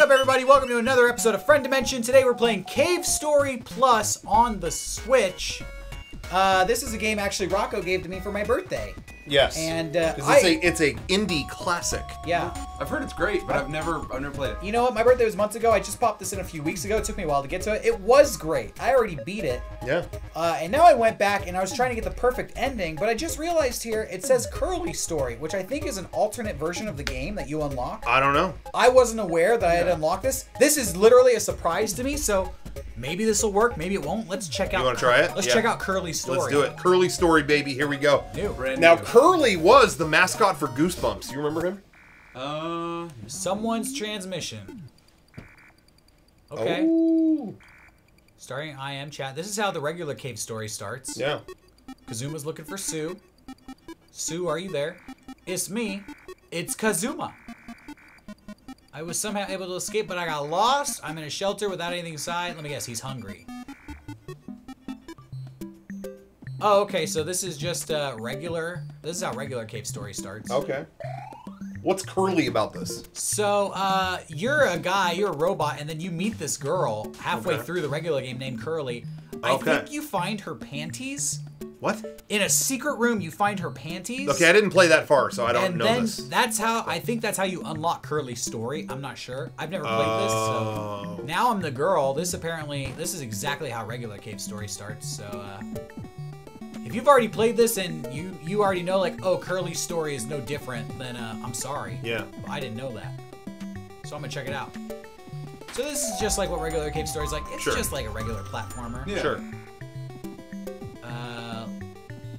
up, everybody? Welcome to another episode of Friendimension. Today we're playing Cave Story Plus on the Switch. This is a game actually Rocco gave to me for my birthday. Yes. And it's a indie classic. Yeah. I've heard it's great, but I've never played it. You know what? My birthday was months ago. I just popped this in a few weeks ago. It took me a while to get to it. It was great. I already beat it. Yeah. And now I went back and I was trying to get the perfect ending, but I just realized here it says Curly Story, which I think is an alternate version of the game that you unlock. I don't know. I wasn't aware that I had unlocked this. This is literally a surprise to me, so maybe this will work, maybe it won't. Let's check out. You want to try it? Let's check out Curly Story. Let's do it. Curly Story, baby. Here we go. Brand Now, new. Curly was the mascot for Goosebumps. You remember him? Someone's transmission. Okay. Oh. Starting IM chat. This is how the regular Cave Story starts. Yeah. Kazuma's looking for Sue. Sue, are you there? It's me. It's Kazuma. I was somehow able to escape, but I got lost. I'm in a shelter without anything inside. Let me guess, he's hungry. Oh, okay, so this is just regular. This is how regular Cave Story starts. Okay. What's Curly about this? So, you're a guy, you're a robot, and then you meet this girl halfway through the regular game named Curly. I think you find her panties. What? In a secret room, you find her panties. Okay, I didn't play that far, so I don't know this. And then that's how, I think that's how you unlock Curly's story. I'm not sure. I've never played this, so. Now I'm the girl. This is exactly how regular Cave Story starts, so, if you've already played this and you already know, like, oh, Curly's story is no different, then I'm sorry. Yeah. I didn't know that. So I'm gonna check it out. So this is just like what regular Cave Story is like. It's just like a regular platformer. Yeah. Sure.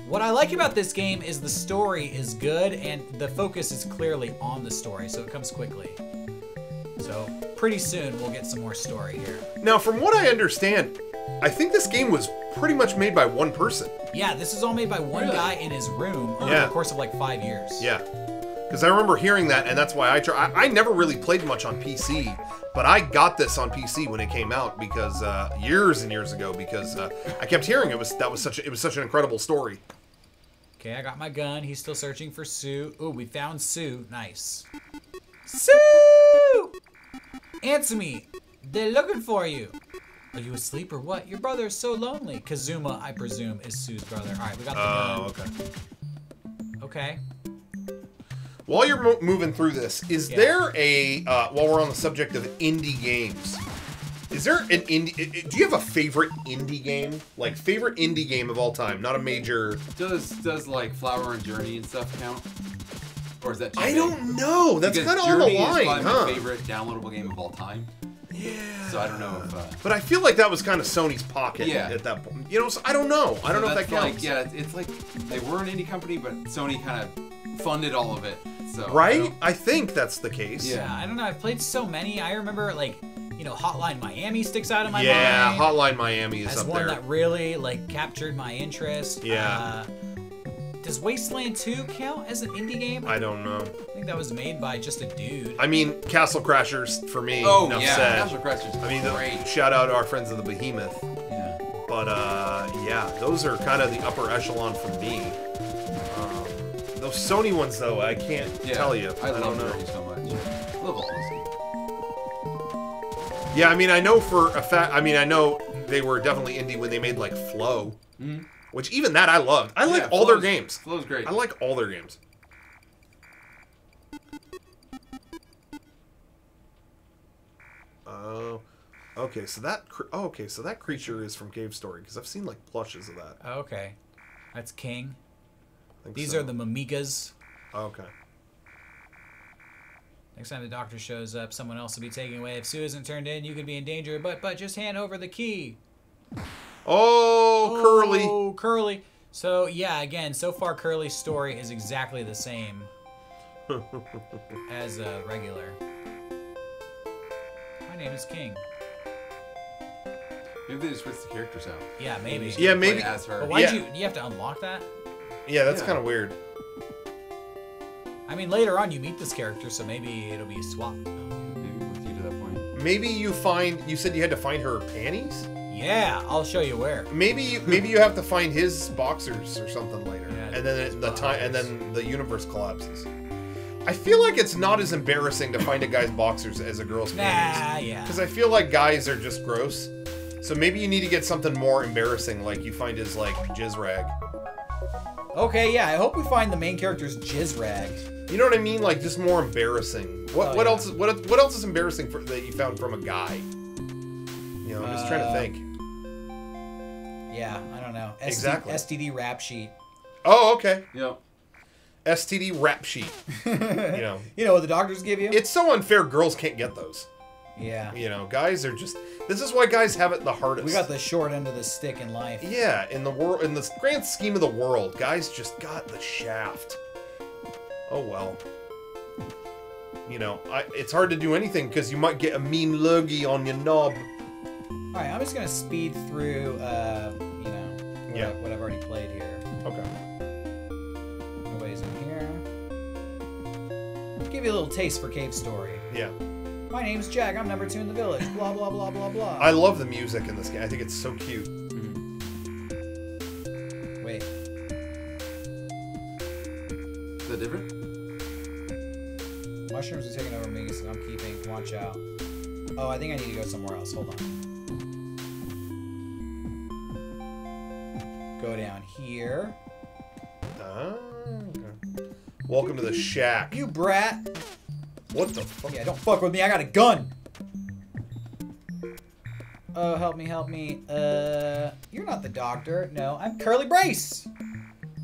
What I like about this game is the story is good and the focus is clearly on the story, so it comes quickly. So pretty soon we'll get some more story here. Now, from what I understand, I think this game was pretty much made by one person. Yeah, this is all made by one guy in his room over the course of like 5 years. Yeah. Because I remember hearing that, and that's why I never really played much on PC, but I got this on PC when it came out because years and years ago because I kept hearing it was such an incredible story. Okay, I got my gun. He's still searching for Sue. Ooh, we found Sue. Nice. Sue! Answer me. They're looking for you. Are you asleep or what? Your brother is so lonely. Kazuma, I presume, is Sue's brother. All right, we got the gun. Oh, okay. Okay. While you're moving through this, is there a, while we're on the subject of indie games, is there an indie, do you have a favorite indie game? Like, favorite indie game of all time, not a major... Does like Flower and Journey and stuff count? Or is that too I big? don't know. That's kind of on the Journey line, is probably huh? my favorite downloadable game of all time. Yeah. So I don't know if... But I feel like that was kind of Sony's pocket at that point. You know, so I don't know. I don't know if that counts. Like, yeah, it's like they were an indie company, but Sony kind of funded all of it. So right? I think that's the case. Yeah, I don't know. I've played so many. I remember, like, you know, Hotline Miami sticks out in my mind. Yeah, Hotline Miami is as up one there. that really, like, captured my interest. Yeah. Does Wasteland 2 count as an indie game? I don't know. I think that was made by just a dude. I mean, Castle Crashers for me. Oh, enough yeah, said. Castle Crashers. I mean, great. Shout out to our friends of the Behemoth. Yeah. But yeah, those are kind of the upper echelon for me. Those Sony ones, though, I can't tell you. I don't love know. Journey so much. I love all this. Yeah, I mean, I know for a fact. I mean, I know they were definitely indie when they made like Flow, which even that I loved. I like all their games. Flow's great. I like all their games. Oh, okay. So that creature is from Cave Story because I've seen like plushes of that. Okay. That's King. I think These so. are the Mamigas. Okay. Next time the doctor shows up, someone else will be taken away. If Sue isn't turned in, you could be in danger. But just hand over the key. Oh, Curly. Oh, Curly. So, yeah, again, so far Curly's story is exactly the same as a regular. My name is King. Maybe they just switched the characters out. Yeah, maybe. Yeah, maybe. As her. But why'd you have to unlock that? Yeah, that's kind of weird. I mean, later on you meet this character, so maybe it'll be a swap. Maybe with you to that point. Maybe you said you had to find her panties? Yeah, I'll show you where. Maybe you have to find his boxers or something later. Yeah, and then the universe collapses. I feel like it's not as embarrassing to find a guy's boxers as a girl's panties. Nah, yeah. Because I feel like guys are just gross. So maybe you need to get something more embarrassing, like you find his, like, jizz rag. Okay, yeah, I hope we find the main character's jizz rag. You know what I mean? Like, just more embarrassing. What yeah. else? What else is embarrassing that you found from a guy? You know, I'm just trying to think. Yeah, I don't know. Exactly. STD rap sheet. Oh, okay. Yep. STD rap sheet. You know. You know what the doctors give you? It's so unfair. Girls can't get those. Yeah. You know, guys are just. This is why guys have it the hardest. We got the short end of the stick in life. Yeah, in the world, in the grand scheme of the world, guys just got the shaft. Oh well. You know, it's hard to do anything because you might get a mean loogie on your knob. All right, I'm just gonna speed through. You know, what I've already played here. Okay. Nobody's in here. Give you a little taste for Cave Story. Yeah. My name's Jack. I'm number 2 in the village. Blah blah blah blah blah. I love the music in this game. I think it's so cute. Wait. Is that different? Mushrooms are taking over me, so I'm keeping. Watch out. Oh, I think I need to go somewhere else. Hold on. Go down here. Okay. Welcome to the shack. You brat. What the fuck? Yeah, don't fuck with me. I got a gun. Oh, help me, help me. You're not the doctor. No, I'm Curly Brace.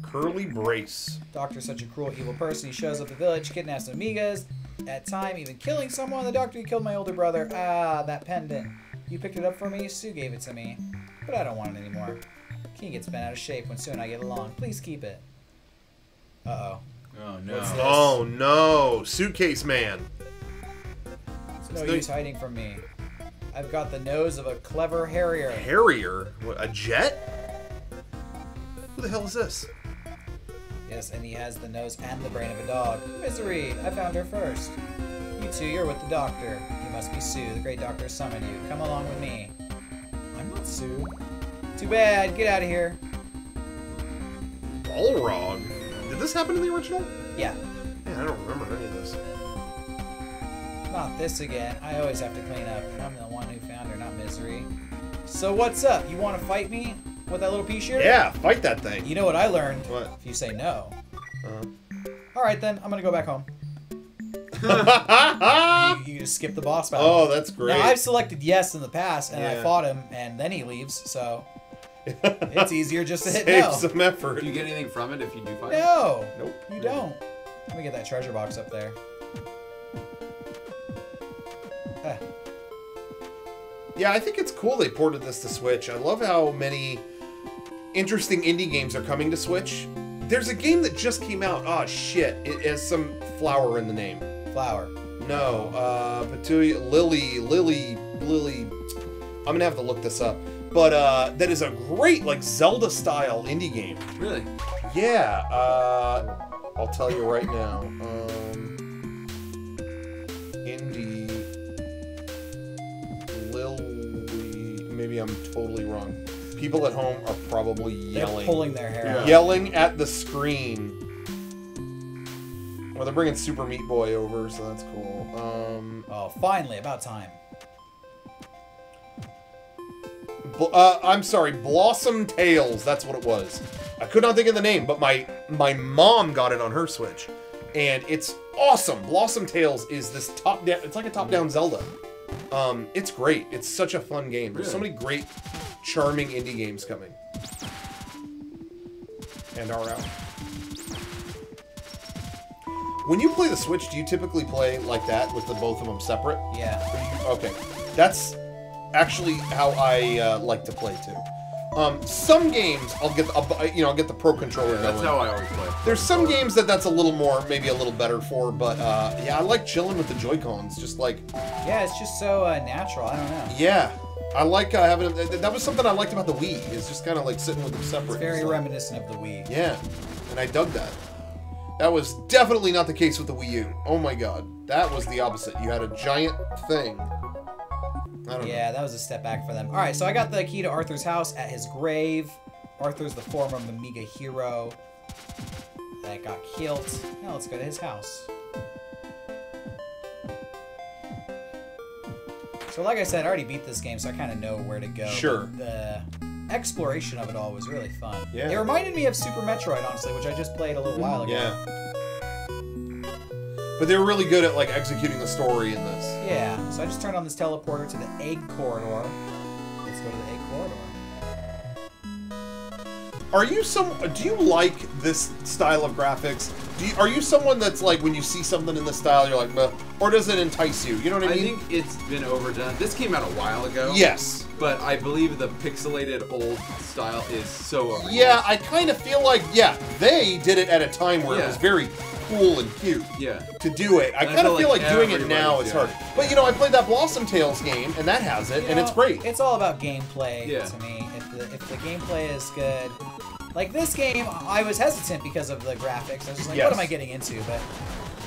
Curly Brace. Doctor's such a cruel, evil person. He shows up the village, kidnaps amigas, at time even killing someone. The doctor, he killed my older brother. Ah, that pendant. You picked it up for me. Sue gave it to me, but I don't want it anymore. King gets bent out of shape when Sue and I get along. Please keep it. Uh-oh. Oh no. What's this? Oh no, Suitcase Man. It's no use hiding from me. I've got the nose of a clever harrier. Harrier? What, a jet? Who the hell is this? Yes, and he has the nose and the brain of a dog. Misery, I found her first. You two, you're with the doctor. You must be Sue. The great doctor summoned you. Come along with me. I'm not Sue. Too bad. Get out of here. Balrog? Did this happen in the original? Yeah. Man, I don't remember any of this. Not this again. I always have to clean up. I'm the one who found her, not Misery. So what's up? You want to fight me with that little pea shooter? Yeah, fight that thing. You know what I learned? What? If you say no. Uh-huh. All right, then. I'm going to go back home. You just skip the boss battle. Oh, that's great. Now, I've selected yes in the past, and I Yeah. fought him, and then he leaves, so it's easier just to hit Save no. some effort. Do you get anything from it if you do fight? No. Nope. You don't. Let me get that treasure box up there. Huh. Yeah, I think it's cool they ported this to Switch. I love how many interesting indie games are coming to Switch. There's a game that just came out. Oh, shit. It has some flower in the name. Flower. No, Petunia, Lily. I'm gonna have to look this up. But that is a great, like, Zelda-style indie game. Really? Yeah, I'll tell you right now. Indie Lily. Maybe I'm totally wrong. People at home are probably yelling. They're pulling their hair out. Yelling at the screen. Well, they're bringing Super Meat Boy over, so that's cool. Oh, finally, about time. I'm sorry, Blossom Tales. That's what it was. I could not think of the name, but my mom got it on her Switch, and it's awesome. Blossom Tales is this top-down. It's like a top-down Zelda. It's great. It's such a fun game. There's so many great, charming indie games coming, and are out. When you play the Switch, do you typically play like that with the both of them separate? Yeah. Okay, that's actually how I like to play too. Some games I'll get the Pro Controller going. That's how I always play. There's some games that's a little more, maybe a little better for, but yeah, I like chilling with the Joy-Cons, just like. Yeah, it's just so natural. I don't know. Yeah, I like having. That was something I liked about the Wii. Is just kind of like sitting with them separate. It's very like, reminiscent of the Wii. Yeah, and I dug that. That was definitely not the case with the Wii U. Oh my god, that was the opposite. You had a giant thing. I don't know. That was a step back for them. All right, so I got the key to Arthur's house at his grave. Arthur's the former Amiga hero that got killed. Now let's go to his house. So like I said, I already beat this game, so I kind of know where to go. Sure. But the exploration of it all was really fun. Yeah. It reminded me of Super Metroid, honestly, which I just played a little while ago. Yeah. But they were really good at, like, executing the story in this. Yeah. So I just turned on this teleporter to the egg corridor. Let's go to the egg corridor. Do you like this style of graphics? Are you someone that's like, when you see something in this style, you're like, meh, or does it entice you? You know what I mean? I think it's been overdone. This came out a while ago. Yes. But I believe the pixelated old style is so overdone. Yeah, I kind of feel like, yeah, they did it at a time where it was very cool and cute. Yeah. To do it. I kind of feel like doing it now is hard. But, you know, I played that Blossom Tales game, and that has it, and it's great. It's all about gameplay to me. If the gameplay is good... Like this game, I was hesitant because of the graphics. I was just like, what am I getting into? But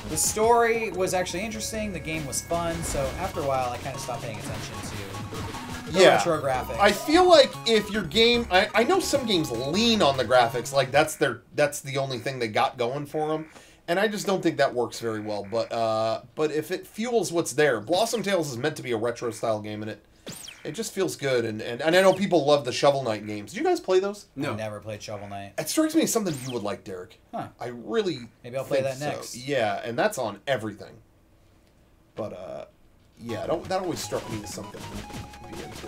the story was actually interesting. The game was fun. So after a while, I kind of stopped paying attention to the retro graphics. I feel like if your game, I know some games lean on the graphics, like that's the only thing they got going for them, and I just don't think that works very well. But if it fuels what's there, Blossom Tales is meant to be a retro style game, and it just feels good, and I know people love the Shovel Knight games. Did you guys play those? No. I never played Shovel Knight. It strikes me as something you would like, Derek. Huh. I really Maybe I'll play that so. next. Yeah, and that's on everything. But, yeah, that always struck me as something to be into.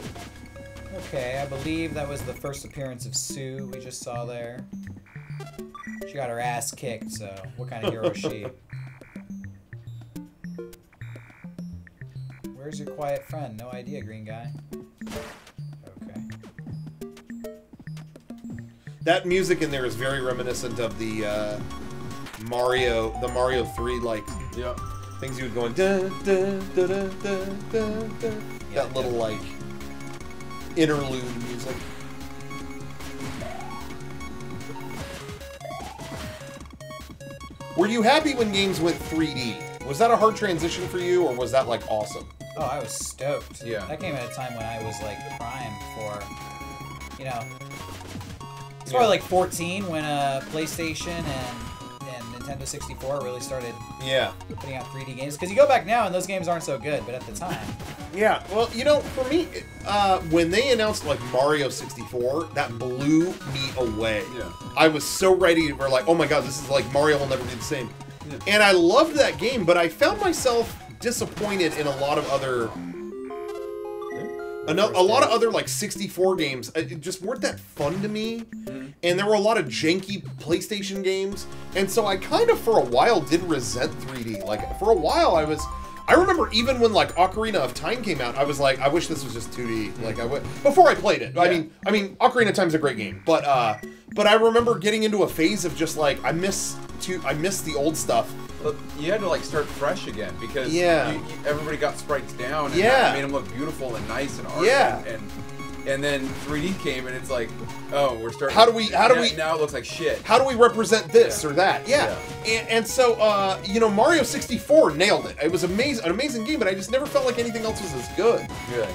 Okay, I believe that was the first appearance of Sue we just saw there. She got her ass kicked, so what kind of hero is she? Where's your quiet friend? No idea, green guy. Okay. That music in there is very reminiscent of the Mario 3 like things you would go in da, da, da, da, da, da, da. That little like interlude music. Were you happy when games went 3D? Was that a hard transition for you, or was that like awesome? Oh, I was stoked. Yeah. That came at a time when I was like prime for, you know, it's probably like 14 when PlayStation and Nintendo 64 really started putting out 3D games. Because you go back now and those games aren't so good, but at the time. Yeah, well, you know, for me, when they announced like Mario 64, that blew me away. Yeah. I was so ready for like, oh my god, this is like Mario will never be the same. Yeah. And I loved that game, but I found myself disappointed in a lot of other like 64 games. It just weren't that fun to me. And there were a lot of janky PlayStation games, and so I kind of for a while did resent 3D. Like for a while I remember even when like Ocarina of Time came out, I was like, I wish this was just 2D. Like before I played it. Yeah. I mean Ocarina of Time's a great game, but I remember getting into a phase of just like I miss the old stuff. But you had to like start fresh again because everybody got sprites down and that made them look beautiful and nice and art and then 3D came and it's like, oh, we're starting. How do we now it looks like shit. How do we represent this or that? And so you know, Mario 64 nailed it. It was an amazing game, but I just never felt like anything else was as good.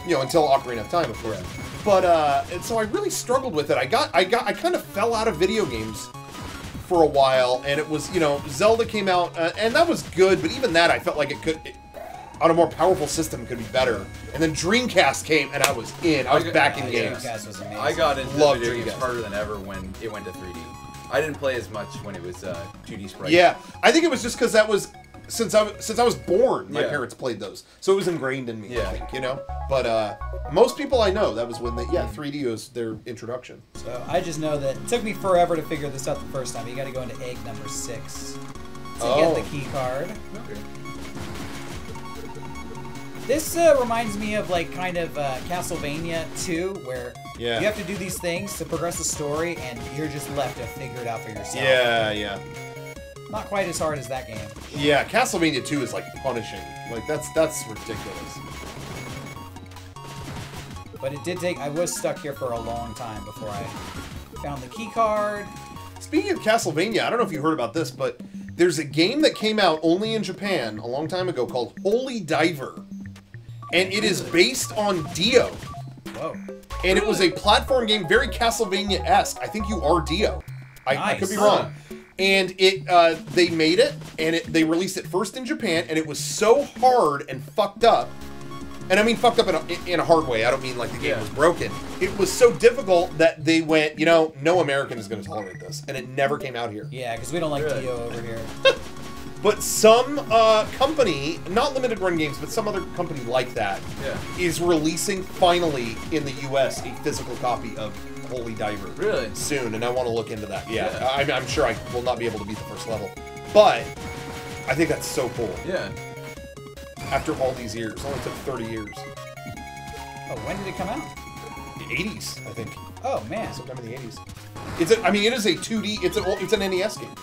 You know, until Ocarina of Time, of course. But and so I really struggled with it. I kind of fell out of video games for a while, and it was, you know, Zelda came out, and that was good, but even that I felt like on a more powerful system could be better. And then Dreamcast came, and I was in. I was back in games. Dreamcast was amazing. I got into video games harder than ever when it went to 3D. I didn't play as much when it was 2D sprites. Yeah, I think it was just because that was since I was born. My parents played those, so it was ingrained in me. I think, you know. But most people I know, that was when 3D was their introduction. So I just know that it took me forever to figure this out the first time. You got to go into egg number 6 to get the key card. Okay. This reminds me of like kind of Castlevania 2, where you have to do these things to progress the story, and you're just left to figure it out for yourself. Yeah. Not quite as hard as that game. Yeah, Castlevania 2 is like punishing. Like that's ridiculous. But it did take. I was stuck here for a long time before I found the key card. Speaking of Castlevania, I don't know if you heard about this, but there's a game that came out only in Japan a long time ago called Holy Diver. And it is based on Dio. Whoa. And it was a platform game, very Castlevania-esque. I think you are Dio. I could be wrong. And they made it, and they released it first in Japan, and it was so hard and fucked up. And I mean fucked up in a hard way. I don't mean like the game was broken. It was so difficult that they went, you know, no American is going to tolerate this. And it never came out here. Yeah, because we don't like Dio over here. But some company, not limited run games, but some other company like that, is releasing finally in the US a physical copy of Holy Diver. Really? Soon, and I want to look into that. Yeah. I'm sure I will not be able to beat the first level. But I think that's so cool. Yeah. After all these years. It only took 30 years. Oh, when did it come out? The 80s, I think. Oh, man. Sometime in the 80s. I mean, it is a 2D, it's an NES game.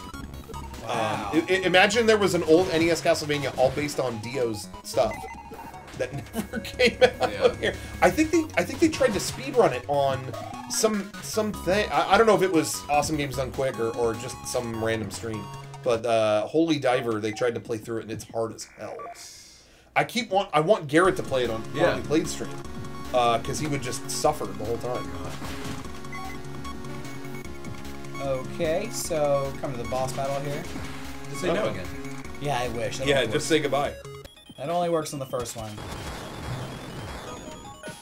Wow. Imagine there was an old NES Castlevania all based on Dio's stuff that never came out here. I think they tried to speedrun it on something. I don't know if it was Awesome Games Done Quick or just some random stream. But Holy Diver, they tried to play through it, and it's hard as hell. I want Garrett to play it on Poorly Played stream, because he would just suffer the whole time. Okay, so come to the boss battle here. Just say no again. Yeah, I wish. Just say goodbye. That only works on the first one.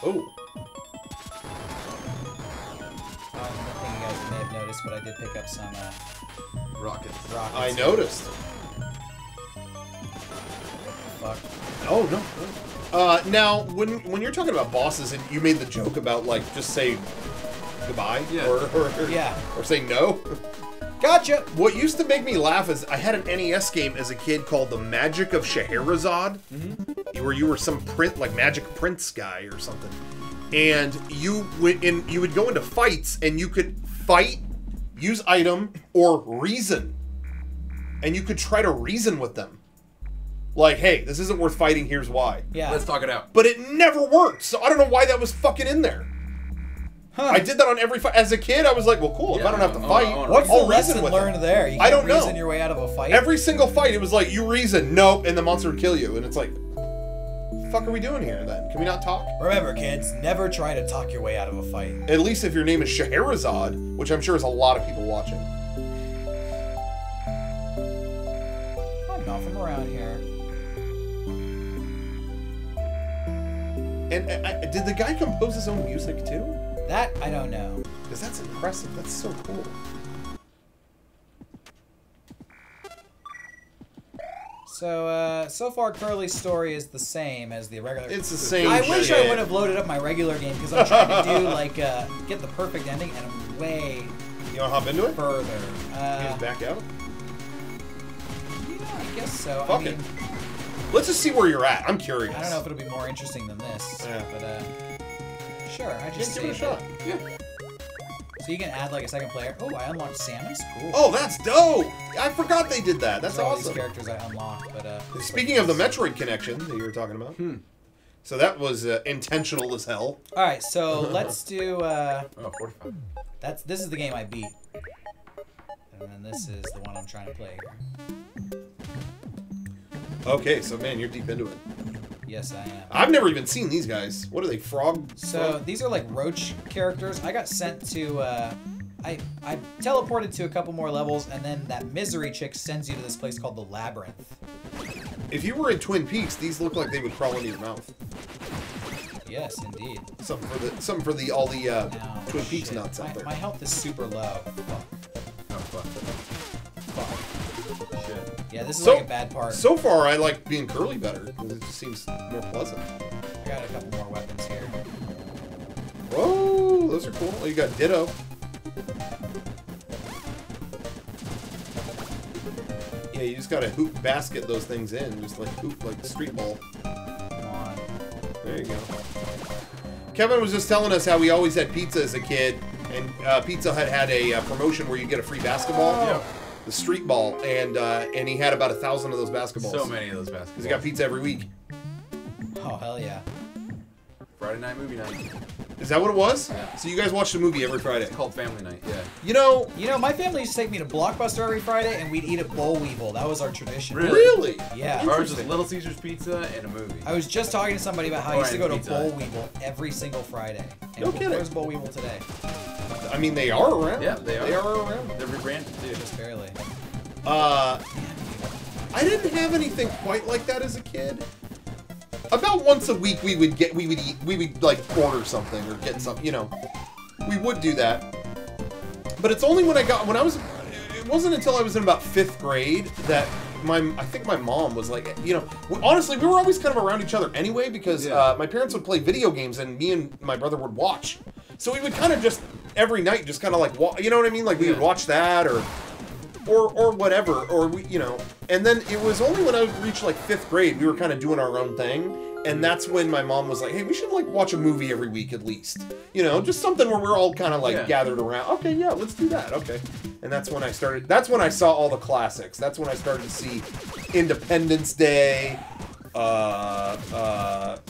Oh. I think you guys may have noticed, but I did pick up some rockets. I noticed. Fuck. Oh no. Now, when you're talking about bosses, and you made the joke about like just say goodbye, or say no. Gotcha. What used to make me laugh is I had an NES game as a kid called The Magic of Scheherazade, where you were some magic prince guy or something, and you would go into fights, and you could fight, use item, or reason, and you could try to reason with them. Like, hey, this isn't worth fighting, here's why. Yeah. Let's talk it out. But it never worked, so I don't know why that was fucking in there. Huh. I did that on every fight. As a kid, I was like, well, cool, if I don't have to fight, what's the lesson learned there? You I don't know. Reason your way out of a fight? Every single fight, it was like, you reason, nope, and the monster would kill you. And it's like, what the fuck are we doing here then? Can we not talk? Remember, kids, never try to talk your way out of a fight. At least if your name is Scheherazade, which I'm sure is a lot of people watching. I'm not from around here. And did the guy compose his own music too? That, I don't know. Because that's impressive. That's so cool. So, so far, Curly's story is the same as the regular. It's the same. I wish I would have loaded up my regular game, because I'm trying to do, like, get the perfect ending, and I'm way... You want to hop into it? Further. He's back out? Yeah, I guess so. Fuck it. Let's just see where you're at. I'm curious. I don't know if it'll be more interesting than this. Yeah. But, sure, I just give it a shot. Yeah. So you can add like a second player. Oh, I unlocked Samus. Cool. Oh, that's dope! I forgot they did that. That's all awesome. These characters I unlocked, but speaking of the Metroid connection that you were talking about, so that was intentional as hell. All right, so let's do. 45. This is the game I beat, and then this is the one I'm trying to play here. Okay, so man, you're deep into it. Yes, I am. I've never even seen these guys. What are they, frog? So these are like roach characters. I got sent to, I teleported to a couple more levels, and then that misery chick sends you to this place called the Labyrinth. If you were in Twin Peaks, these look like they would crawl into your mouth. Yes, indeed. Something for all the Twin Peaks nuts out there. My health is super low. Fuck. Oh, fuck. Shit. Yeah, this is like a bad part. So far, I like being Curly better, because it just seems more pleasant. I got a couple more weapons here. Whoa, those are cool. Oh, you got Ditto. Yeah, you just gotta hoop basket those things in, just like hoop like the street ball. Come on. There you go. Kevin was just telling us how we always had pizza as a kid, and Pizza Hut had a promotion where you get a free basketball. Yeah. The street ball, and he had about 1,000 of those basketballs. So many of those basketballs. Because he got pizza every week. Oh, hell yeah. Friday night movie night. Is that what it was? Yeah. So you guys watched a movie every Friday? It's called Family Night, yeah. You know, my family used to take me to Blockbuster every Friday, and we'd eat at Boll Weevil. That was our tradition. Really? Yeah. Ours was Little Caesars Pizza and a movie. I was just talking to somebody about how I used to go to Boll Weevil every single Friday. And no kidding. Where's Boll Weevil today? I mean, they are around. Yeah, they are. They are around. They're rebranded, too. Just barely. I didn't have anything quite like that as a kid. About once a week we would like order something or get something, you know. We would do that. But it's only it wasn't until I was in about 5th grade that I think my mom was like, you know, honestly, we were always kind of around each other anyway because my parents would play video games and me and my brother would watch. So we would kind of just every night just kind of like, you know what I mean? Like we would watch that or whatever, or we, you know. And then it was only when I reached like 5th grade we were kind of doing our own thing. And that's when my mom was like, hey, we should like watch a movie every week at least. You know, just something where we're all kind of like gathered around. Okay, yeah, let's do that. Okay. And that's when I saw all the classics. That's when I started to see Independence Day, the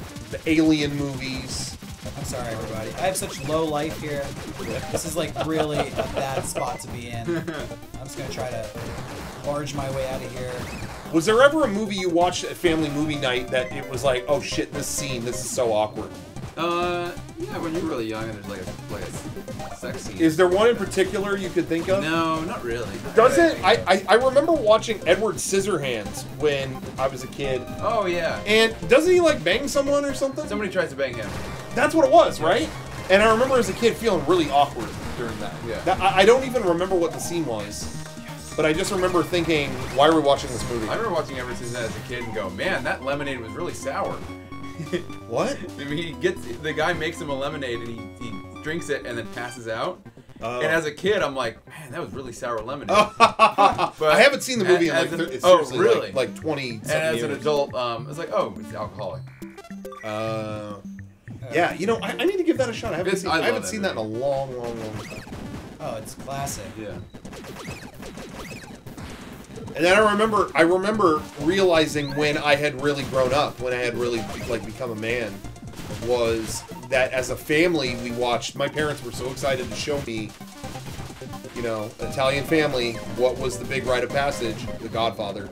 Alien movies. I'm sorry, everybody. I have such low life here. This is like really a bad spot to be in. I'm just going to try to barge my way out of here. Was there ever a movie you watched at family movie night that it was like, oh shit, this is so awkward? Yeah, when you're really young and there's like a sex scene. Is there one in particular you could think of? No, not really. I remember watching Edward Scissorhands when I was a kid. Oh, yeah. And doesn't he like bang someone or something? Somebody tries to bang him. That's what it was, right? And I remember as a kid feeling really awkward during that. Yeah. I don't even remember what the scene was. But I just remember thinking, why are we watching this movie? I remember watching Ever Since as a kid and go, man, that lemonade was really sour. What? I mean, the guy makes him a lemonade and he drinks it and then passes out. And as a kid, I'm like, man, that was really sour lemonade. But I haven't seen the movie in like seriously, really? like 20 years. And as an adult, I was like, oh, it's alcoholic. Yeah, you know, I need to give that a shot. I haven't seen that in a long time. Oh, it's classic. Yeah. And then I remember realizing when I had really grown up, when I had really like become a man, was that as a family we watched. My parents were so excited to show me, you know, Italian Family. What was the big rite of passage? The Godfather.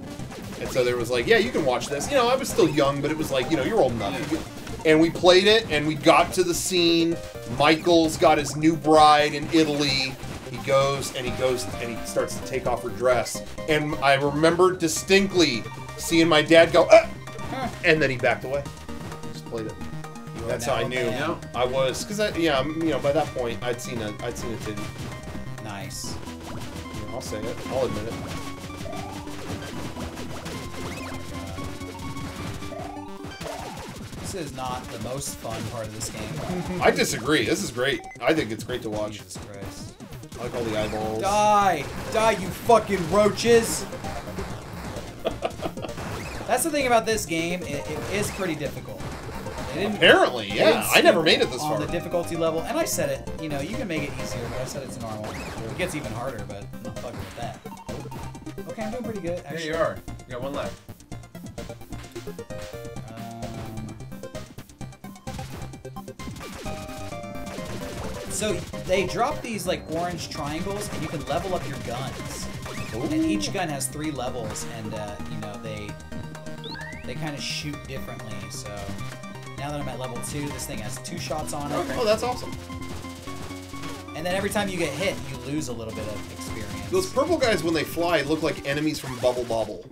And so there was like, yeah, you can watch this. You know, I was still young, but it was like, you know, you're old enough. And we played it, and we got to the scene. Michael's got his new bride in Italy. He goes and he starts to take off her dress. And I remember distinctly seeing my dad go, ah! And then he backed away. Just played it. That's how I knew. Yeah. I was, because you know, by that point I'd seen a titty. Nice. Yeah, I'll say it. I'll admit it. This is not the most fun part of this game. I disagree. This is great. I think it's great to watch. Jesus Christ. I like all the eyeballs. Die! Die, you fucking roaches! That's the thing about this game. It is pretty difficult. Apparently, yeah. I never made it this far. On the difficulty level, and I said it, you know, you can make it easier, but I said it's normal. It gets even harder, but I'm not fucking with that. Okay, I'm doing pretty good, actually. Yeah, you are. You got one left. So they drop these like orange triangles, and you can level up your guns. Ooh. And each gun has 3 levels, and you know they kind of shoot differently. So now that I'm at level 2, this thing has 2 shots on it. Oh, that's awesome. And then every time you get hit, you lose a little bit of experience. Those purple guys, when they fly, look like enemies from Bubble Bobble.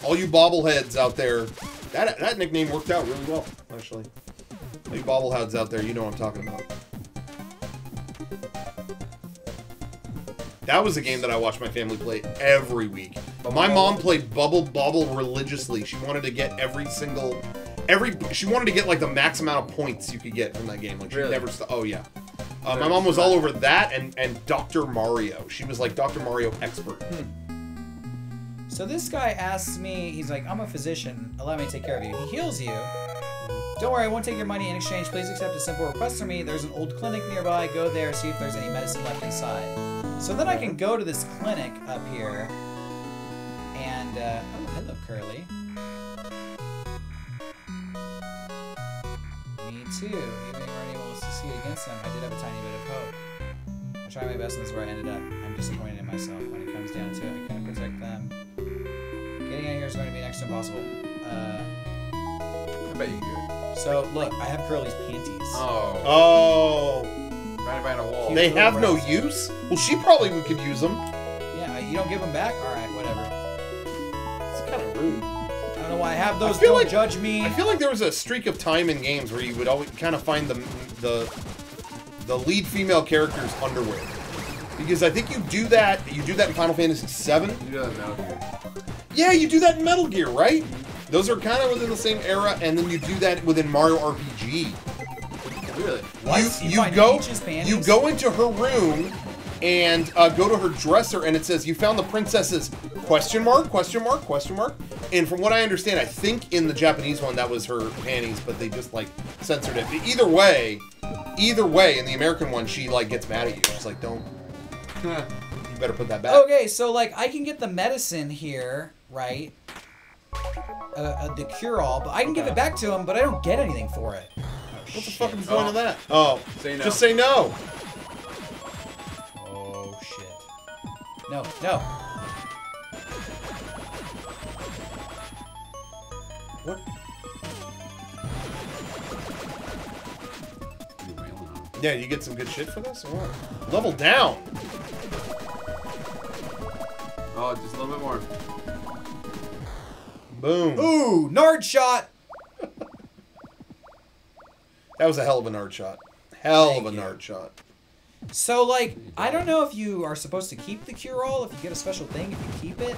All you bobbleheads out there, that nickname worked out really well, actually. All you bobbleheads out there, you know what I'm talking about. That was a game that I watched my family play every week. My mom played Bubble Bobble religiously. She wanted to get she wanted to get like the max amount of points you could get from that game. Like she never stopped. Oh yeah. My mom was all over that and Dr. Mario. She was like Dr. Mario expert. So this guy asks me, he's like, I'm a physician. Allow me to take care of you. He heals you. Don't worry, I won't take your money in exchange. Please accept a simple request from me. There's an old clinic nearby. Go there, see if there's any medicine left inside. So then I can go to this clinic up here, and, oh, hello, Curly. Me too. Even if you weren't able to succeed against them, I did have a tiny bit of hope. I tried my best, and this is where I ended up. I'm disappointed in myself. When it comes down to it, I couldn't protect them. Getting out of here is going to be next to impossible. I bet you could. So, look, I have Curly's panties. Oh. Right behind a wall. They have no use? Well, she probably could use them. Yeah, you don't give them back? Alright, kind of rude. I don't know why I have those. I feel Don't like, judge me. I feel like there was a streak of time in games where you would always kind of find the lead female character's underwear. Because I think you do that in Final Fantasy VII. You do that in Metal Gear. Yeah, you do that in Metal Gear, right? Those are kind of within the same era, and then you do that within Mario RPG. Really? What? You go into her room and go to her dresser, and it says you found the princess's question mark. And from what I understand, I think in the Japanese one that was her panties, but they just like censored it. But either way, in the American one, she like gets mad at you. She's like, "Don't, you better put that back." Okay, so like I can get the medicine here, right? The cure-all, but I can give it back to him, but I don't get anything for it. What's the fucking point of that? Oh, say no. Just say no. Oh shit! No, no. What? You railing on him. Yeah, you get some good shit for this or what? Level down. Oh, just a little bit more. Boom. Ooh, Nard shot. That was a hell of a Nard shot. Hell of a Thank you. Nard shot. So like, I don't know if you are supposed to keep the cure-all, if you get a special thing, if you keep it.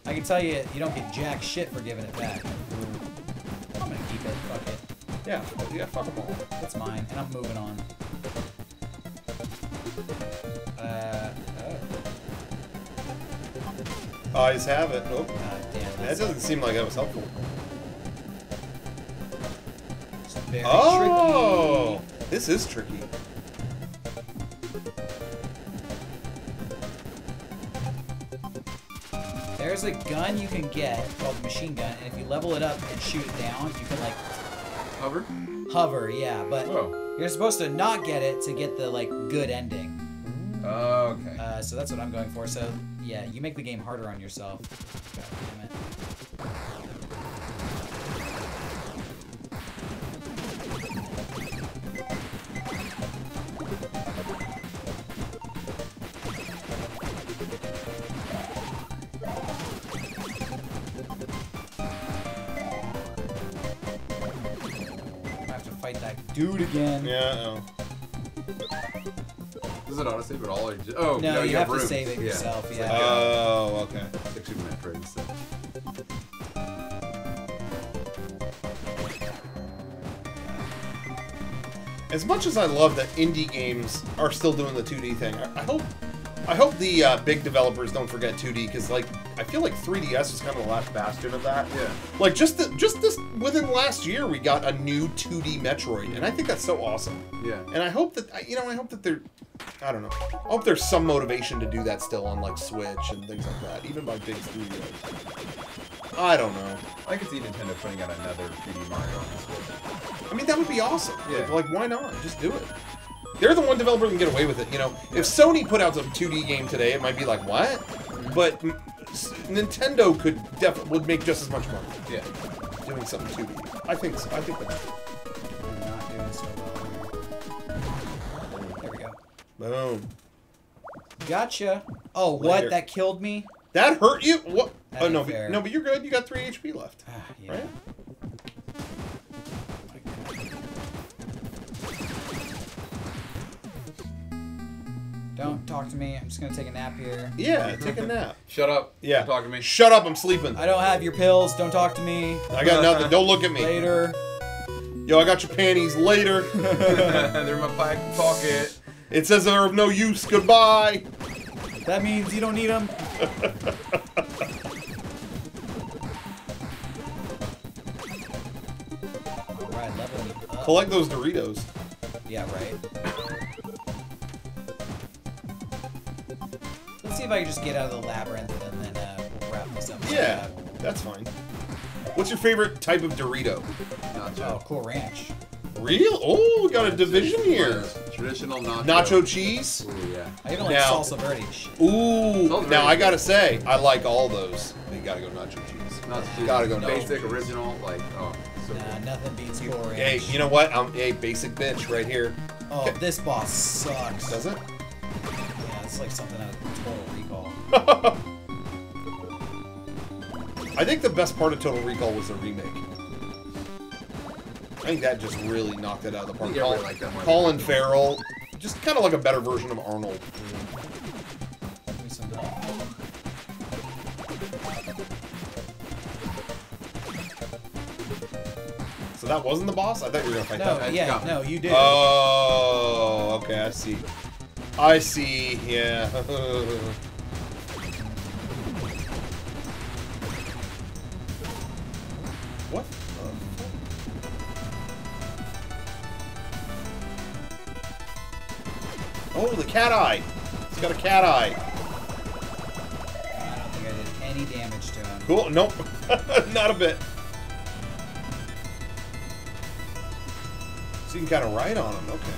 I can tell you, you don't get jack shit for giving it back. I'm gonna keep it. Fuck it. Yeah, fuck them all. It's mine, and I'm moving on. I just have it. Oh. God damn. That doesn't seem like that was helpful. It's very Oh! This is tricky. There's a gun you can get called the machine gun, and if you level it up and shoot it down, you can like Hover? hover, yeah, but Oh. you're supposed to not get it to get the like good ending. Oh, okay. So that's what I'm going for. So yeah, you make the game harder on yourself. God damn it. I have to fight that dude again. Yeah, Does it auto-save at all? Or just, oh, No, you have to rooms. save it yourself, It's yeah. like, Oh, okay. like Superman trade stuff. As much as I love that indie games are still doing the 2D thing, I hope the big developers don't forget 2D, because like I feel like 3DS was kind of the last bastion of that. Yeah. Like just this within last year we got a new 2D Metroid, and I think that's so awesome. Yeah. And I hope that I hope that I don't know. I hope there's some motivation to do that still on like Switch and things like that, even by big studios. I don't know. I could see Nintendo putting out another 3D Mario on the Switch. I mean, that would be awesome. Yeah. Like, why not? Just do it. They're the one developer who can get away with it. You know, if Sony put out a 2D game today, it might be like, what? But Nintendo would make just as much money. Yeah. Doing something 2D. I think so. I think that's You're not doing so well here. There we go. boom. Gotcha. Oh, what? Later. That killed me? That hurt you? What? That Oh ain't no, fair. no, but you're good. You got 3 HP left, Yeah. right? Don't talk to me. I'm just gonna take a nap here. Yeah, take a nap. Shut up. Yeah. Don't talk to me. Shut up, I'm sleeping. I don't have your pills. Don't talk to me. I got nothing. Don't look at me. Later. Yo, I got your panties later. They're in my pocket. It says they're of no use. Goodbye. That means you don't need them. Alright, level me up. Collect those Doritos. Yeah, right. Let's see if I can just get out of the labyrinth and then we'll wrap this up. Yeah, that's fine. What's your favorite type of Dorito? Oh, Cool Ranch. Real? Oh, we got a division here. Traditional nacho. Nacho cheese? Ooh, yeah. I even like Now- salsa verde shit. Ooh, Those are now very I gotta good. say, I like all those. You gotta go nacho cheese. Nacho cheese. Gotta go nacho Basic, cheese. original, like, oh, so Nah, good. nothing beats Cool Ranch. Hey, you know what? I'm a basic bitch right here. Oh, this boss sucks. Does it? Yeah, it's like something out of Total Recall. I think the best part of Total Recall was the remake. I think that just really knocked it out of the park. Yeah, really like that one. Colin Farrell, just kind of like a better version of Arnold. So that wasn't the boss? I thought you were gonna fight that. Yeah, no, you did. Oh, okay, I see. I see, yeah. What? Oh, the cat eye. It's got a cat eye. I don't think I did any damage to him. Cool. Nope. Not a bit. So you can kind of ride on him. Okay.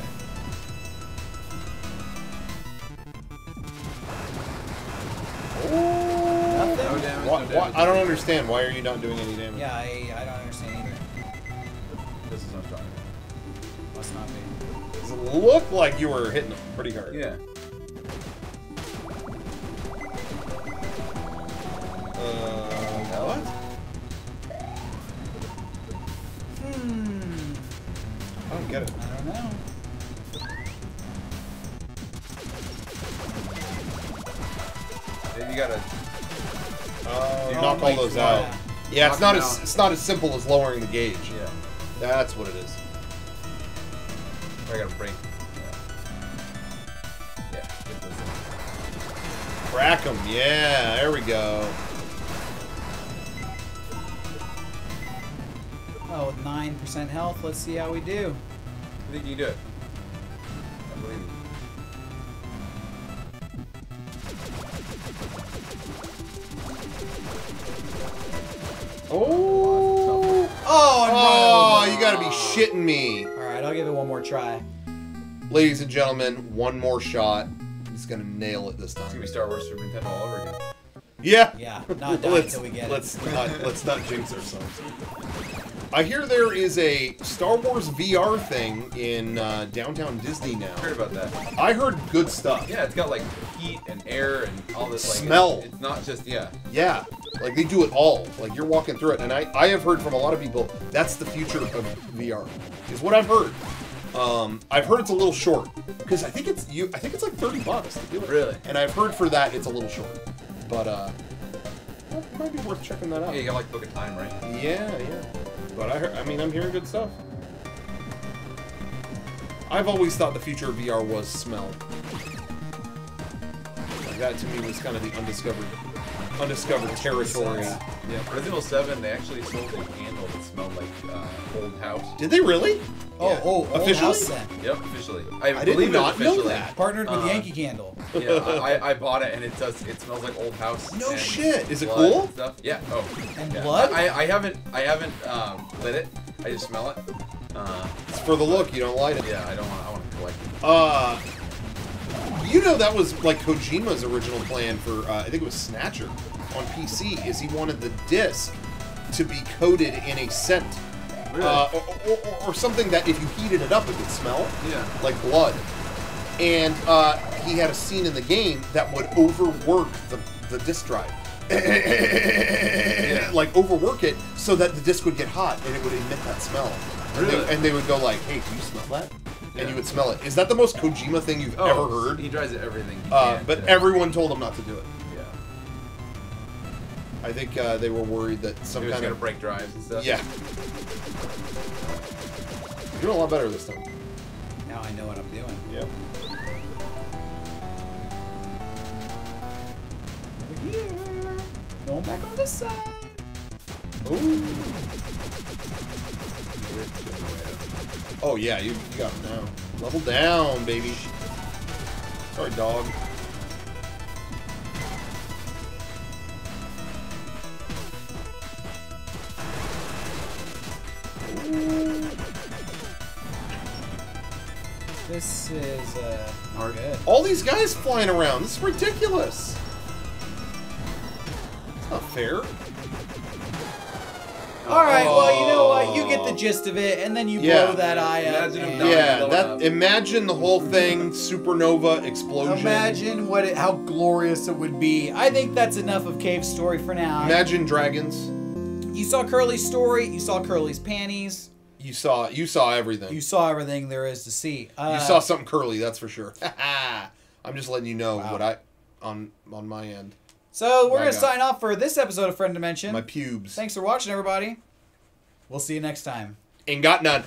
Oh. Nothing? No damage, Why, no damage. I don't understand. Why are you not doing any damage? Yeah, I don't understand either. This is not strong. Must not be. Does it look like you were hitting him pretty hard? Yeah. What? I don't get it. I don't know. Then you gotta. Knock all those out. Yeah, it's Knock not them as out. it's not as simple as lowering the gauge. Yeah. That's what it is. I gotta break. Yeah. Get those in. Crack them. Yeah, there we go. Oh, with 9% health, let's see how we do. I think you can do it. I believe you. Oh! Oh, Oh, you gotta be shitting me. Alright, I'll give it one more try. Ladies and gentlemen, one more shot. He's gonna nail it this It's gonna time. be Star Wars Super Nintendo all over again. Yeah. Yeah, not die until we get it. Let's not jinx ourselves. I hear there is a Star Wars VR thing in downtown Disney now. I heard about that. I heard good stuff. Yeah, it's got like heat and air and all this like Smell. It's not just yeah. Yeah, like they do it all. Like you're walking through it, and I have heard from a lot of people that's the future of VR. Is what I've heard. I've heard it's a little short because I think it's like $30 to do it. Really? And I've heard for that it's a little short, but well, it might be worth checking that out. Yeah, you gotta like book a time, right? Yeah. But I mean, I'm hearing good stuff. I've always thought the future of VR was smell. Like that to me was kind of the undiscovered territory. Yeah, Resident Evil 7, they actually sold a candle that smelled like old house. Did they really? Yeah. Old Officially? house scent. Yep, officially. I believe did it not know officially. that. Partnered with Yankee Candle. Yeah, I bought it and it smells like old house. No and shit. Is it blood cool? and stuff. Yeah. Oh. And yeah. blood? I haven't lit it. I just smell it. It's for the look. You don't light it. Yeah, I want to collect it. You know that was like Kojima's original plan for I think it was Snatcher on PC. Is he wanted the disc to be coated in a scent. Really? Or something that if you heated it up, it would smell. Yeah. Like blood. And he had a scene in the game that would overwork the disc drive. Yeah. Like overwork it so that the disc would get hot and it would emit that smell. Really? And they would go like, "Hey, do you smell that?" Yeah. And you would smell it. Is that the most Kojima thing you've ever heard? He tries everything. He But can to- everyone told him not to do it. Yeah. I think they were worried that some He was kind gonna of break drives and stuff. yeah. You're doing a lot better this time. Now I know what I'm doing. Yep. Over here. Going back on this side. Ooh. Oh yeah, you got him now. Level down, baby. Sorry, dog. Ooh. This is not good. All these guys flying around. This is ridiculous. It's not fair. All right, well, you know what? You get the gist of it, and then you blow that eye up. Imagine the whole thing, supernova explosion. Imagine how glorious it would be. I think that's enough of Cave Story for now. Imagine dragons. You saw Curly's story. You saw Curly's panties. You saw everything. You saw everything there is to see. You saw something curly, that's for sure. I'm just letting you know what I on my end. So we're gonna sign off for this episode of Friendimension. My pubes. Thanks for watching, everybody. We'll see you next time. Ain't got none.